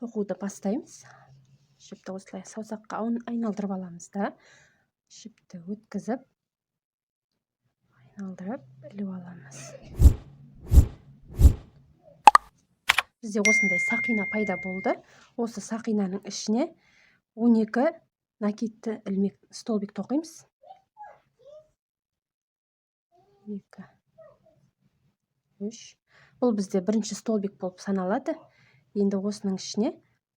тоқуды бастаймыз. Жіпті осылай саусаққа айналдырып аламыз да, жіпті өткізіп, айналдырып іліп аламыз. Бізде осындай сақина пайда болды. Осы сақинаның ішіне 12 накидті ілмек столбик тоқимыз. 2, 3. Бұл бізде бірінші столбик болып саналады. Енді осының ішіне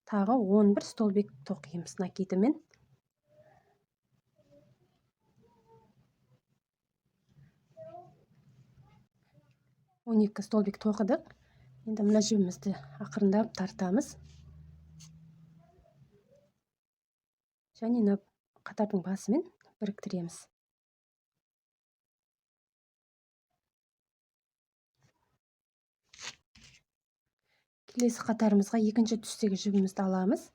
тағы 11 столбик тоқимыз накидімен. Он екі столбик тоқыдық. Енді мына жібімізді ақырындап тартамыз. Және мына қатардың басымен біріктіреміз. Келесі қатарымызға екінші түстегі жібімізді аламыз.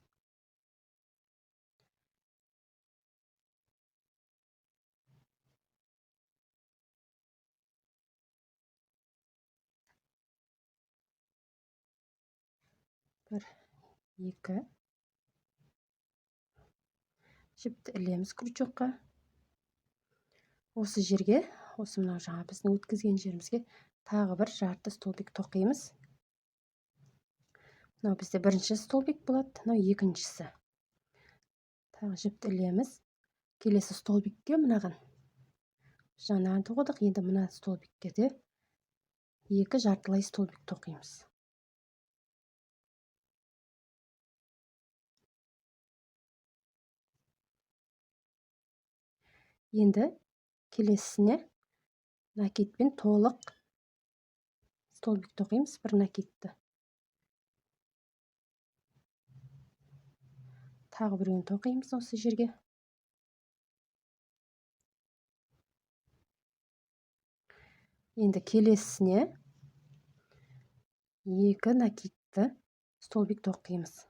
Бір, екі. Жіпті ілеміз крючокқа. Осы жерге, осы мынау жаңа біздің өткізген жерімізге тағы бір жарты столбик тоқимыз. Мынау бізде бірінші столбик болады, мынау екіншісі. Тағы жіпті ілеміз. Келесі столбикке мынаған жаңа тоқыдық, енді мына столбикке де 2 жартылай столбик тоқимыз. Енді келесісіне накидпен толық столбик тоқимыз, бір накидті. Тағы біреуін тоқимыз осы жерге. Енді келесісіне 2 накидті столбик тоқимыз.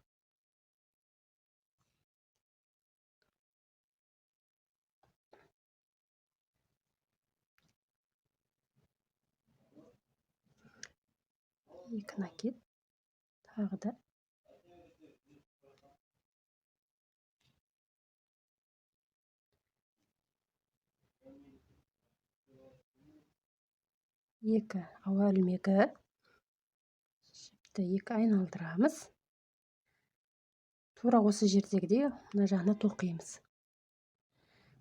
Екі накид, тағы да екі ауа ілмегі, жіпті 2 айналдырамыз. Тура осы жердегідей мына жағына тоқимыз.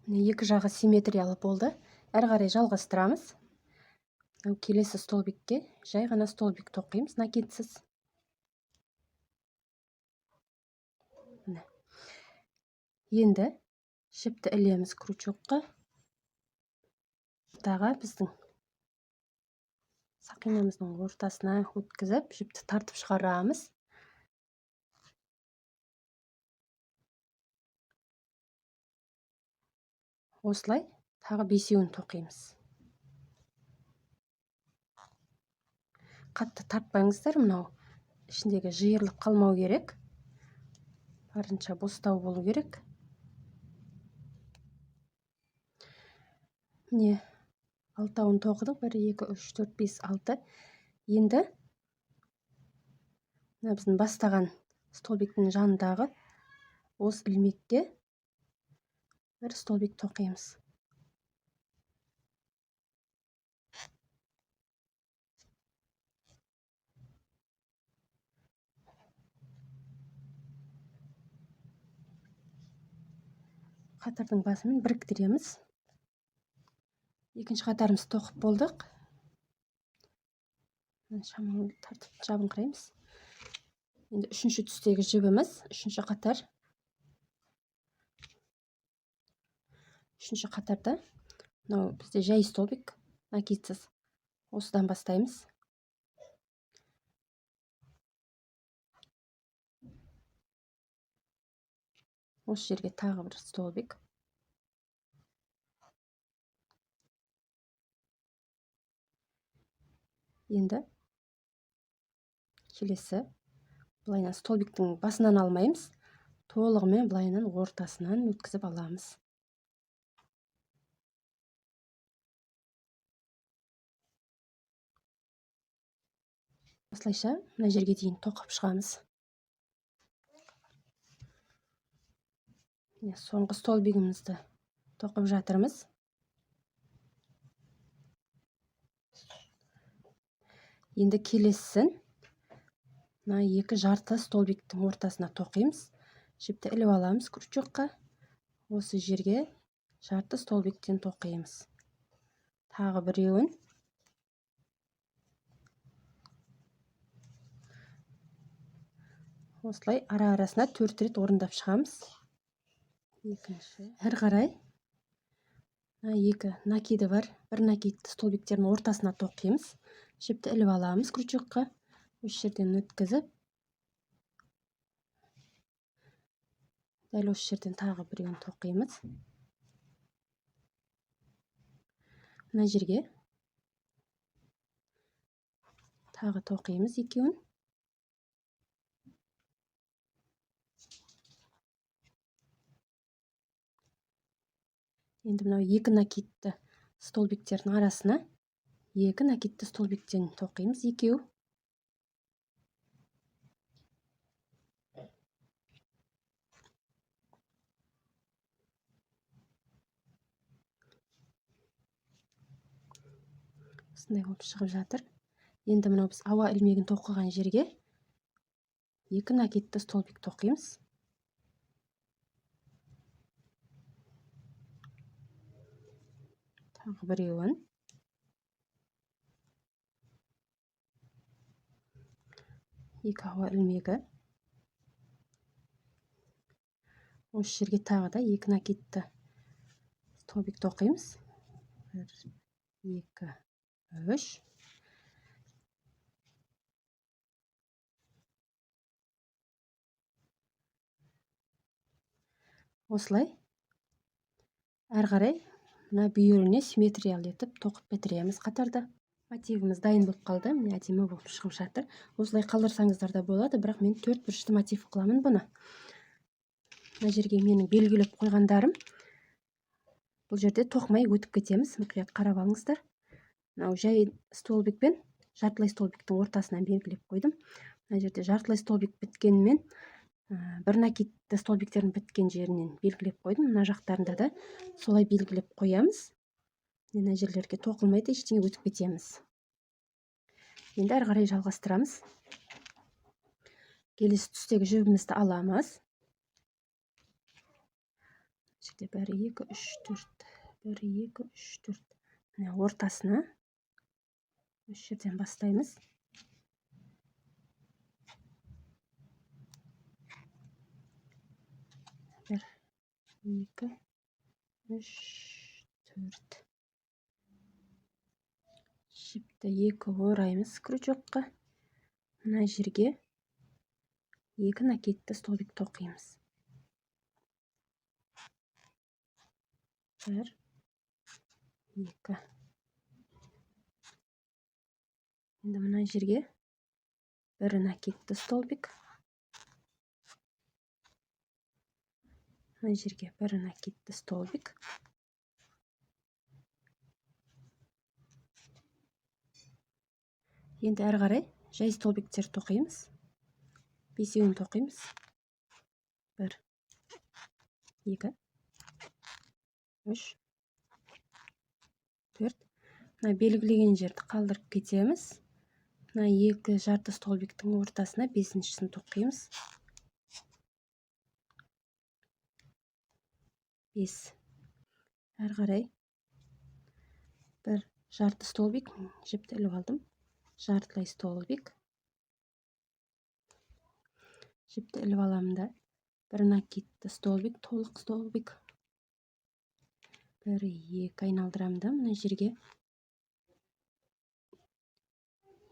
Екі жағы симметриялы болды. Әрі қарай жалғастырамыз. Келесі столбикке жай ғана столбик тоқимыз, накидсіз. Енді жіпті ілеміз крючокқа. Тағы біздің сақинамыздың ортасына өткізіп, жіпті тартып шығарамыз. Осылай тағы 5-еуін тоқимыз. Қатты тартпаңыздар, мынау ішіндегі жиырылып қалмау керек. Барынша бостау болу керек. Міне 6-ауын тоқыдық. 1, 2, 3, 4, 5, 6. Енді біздің бастаған столбиктің жанындағы осы ілмекке бір столбик тоқимыз. Қатардың басымен біріктіреміз. Екінші қатарымыз тоқып болдық. Шамалы тартып жабыңқыраймыз. Енді үшінші түстегі жібіміз, үшінші қатар. Үшінші қатарда мынау бізде жай столбик, накидсіз. Осыдан бастаймыз. Осы жерге тағы бір столбик. Енді келесі былайынан столбиктің басынан алмаймыз. Толығымен былайынан ортасынан өткізіп аламыз. Осылайша мына жерге дейін тоқып шығамыз. Соңғы столбигімізді тоқып жатырмыз. Енді келесісін мына екі жарты столбиктің ортасына тоқимыз. Жіпті іліп аламыз крючокқа. Осы жерге жарты столбиктен тоқимыз. Тағы біреуін. Осылай ара-арасына 4 рет орындап шығамыз. Екінші. Әрі қарай екі накиді бар. Бір накидті столбиктердің ортасына тоқимыз. Жіпті іліп аламыз крючокқа. Осы жерден өткізіп, дәл осы жерден тағы біреуін тоқимыз. Мына жерге тағы тоқимыз екеуін. Енді мынау екі накидті столбиктердің арасына екі накидті столбиктен тоқимыз екеу. Осындай болып шығып жатыр. Енді мынау біз ауа ілмегін тоқыған жерге екі накидті столбик тоқимыз. Тағы біреуін. Екі ауа ілмегі. Осы жерге тағы да екі накидті столбик тоқимыз. 1, 2, 3. Осылай әрі қарай мына бүйіріне симметриялы етіп тоқып бітіреміз қатарда. Мотивіміз дайын болып қалды. Міне әдемі болып шығып жатыр. Осылай қалдырсаңыздар да болады, бірақ мен 4 бұрышты мотив қыламын бұны. Мына жерге менің белгілеп қойғандарым. Бұл жерде тоқымай өтіп кетеміз. Мұқият қарап алыңыздар. Мынау жай столбикпен жартылай столбиктің ортасынан белгілеп қойдым. Мына жерде жартылай столбик біткенімен бір накидті столбиктердің біткен жерінен белгілеп қойдым. Мына жақтарында да солай белгілеп қоямыз. Мына жерлерге тоқылмайды, ештеңе өтіп кетеміз. Енді әрі қарай жалғастырамыз. Келесі түстегі жібімізді аламыз. Жерде 1, 2, 3, 4. 1, 2, 3, 4. Міне ортасына осы жерден бастаймыз. 1, 2, 3, 4. Жіпті екі ораймыз крючокқа. Мына жерге екі накидті столбик тоқимыз. 1, 2. Енді мына жерге бір накидті столбик. Мына жерге бір накидті столбик. Енді әрі қарай жай столбиктер тоқимыз. 5-еуін тоқимыз. 1, 2, 3, 4. Мына белгілеген жерді қалдырып кетеміз. Мына екі жарты столбиктің ортасына 5-шісін тоқимыз. 5. Әрі қарай бір жарты столбик, жіпті іліп алдым. Жартылай столбик. Жіпті іліп аламын да бір накидті столбик, толық столбик. 1, 2 айналдырамын да мына жерге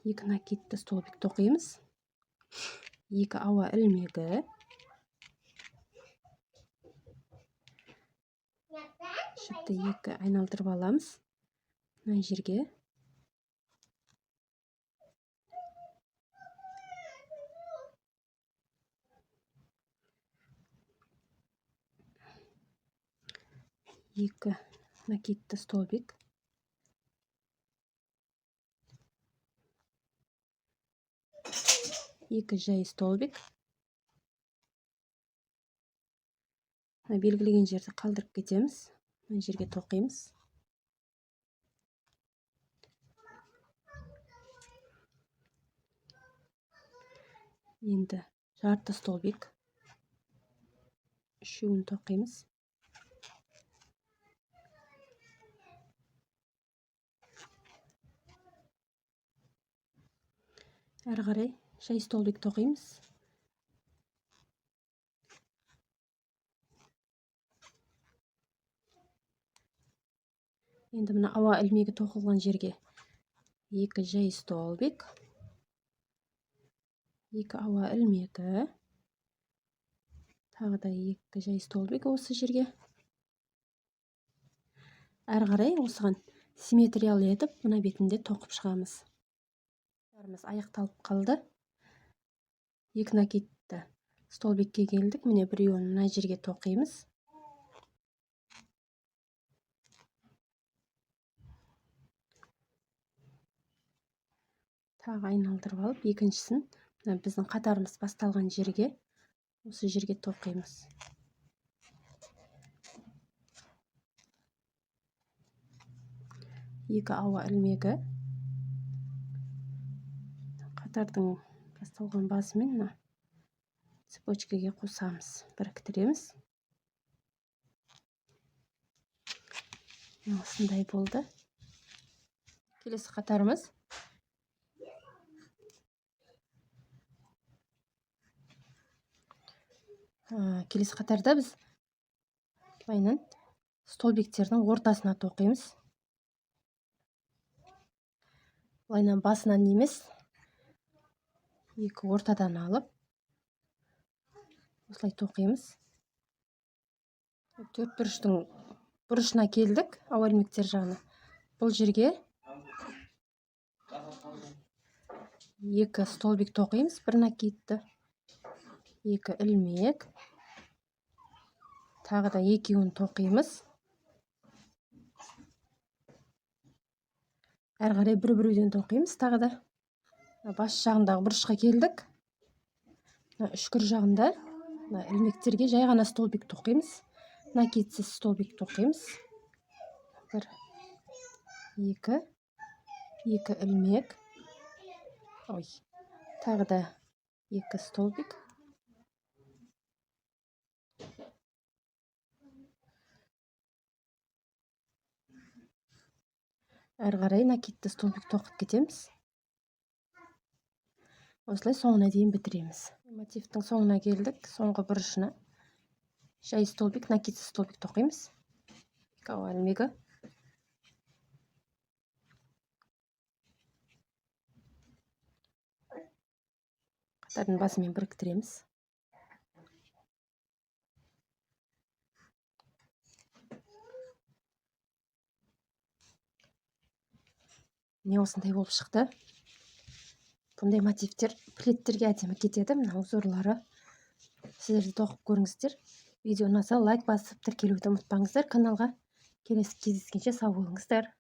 екі накидті столбик тоқимыз. Екі ауа ілмегі. Жіпті екі айналдырып аламыз. Мына жерге екі накидті столбик. Екі жай столбик. белгілеген жерді қалдырып кетеміз. Мына жерге тоқимыз. Енді жарты столбик үшеуін тоқимыз. Әрі қарай жай столбик тоқимыз. Енді мына ауа ілмегі тоқылған жерге 2 жай столбик, 2 ауа ілмегі, тағы да 2 жай столбик осы жерге. Әрі қарай осыған симметриялы етіп мына бетінде тоқып шығамыз. Аяқталып қалды. 2 накидті столбикке келдік. Міне біреуін мына жерге тоқимыз. Тағы айналдырып алып, екіншісін біздің қатарымыз басталған жерге, осы жерге тоқимыз. Екі ауа ілмегі қатардың басталған басымен цепочкаға қосамыз, біріктіреміз. Осындай болды. Келесі қатарымыз келесі қатарда біз былайынан столбиктердің ортасына тоқимыз. Былайынан басынан емес, екі ортадан алып осылай тоқимыз. Төрт бұрыштың бұрышына келдік, ауа ілмектер жағына. Бұл жерге 2 столбик тоқимыз, бір накидті, 2 ілмек, тағы да екеуін тоқимыз. Әрі қарай бір-бірден тоқимыз. Тағы да бас жағындағы бұрышқа келдік. Үшкір жағында ілмектерге жай ғана столбик тоқимыз. Накидсіз столбик тоқимыз. 1, 2, 2 ілмек. Тағы да 2 столбик. Әрі қарай накидті столбик тоқып кетеміз. Осылай соңына дейін бітіреміз. Мотивтің соңына келдік. Соңғы бұрышына жай столбик, накидсіз столбик тоқимыз. 2 ауа ілмегі. Қатардың басымен біріктіреміз. Не осындай болып шықты. Бұндай мотивтер плеттерге әдемі кетеді. Мына узорлары. Сіздер де тоқып көріңіздер. Видео ұнаса лайк басып тіркелуді ұмытпаңыздар. Каналға келесі кездескенше сау болыңыздар.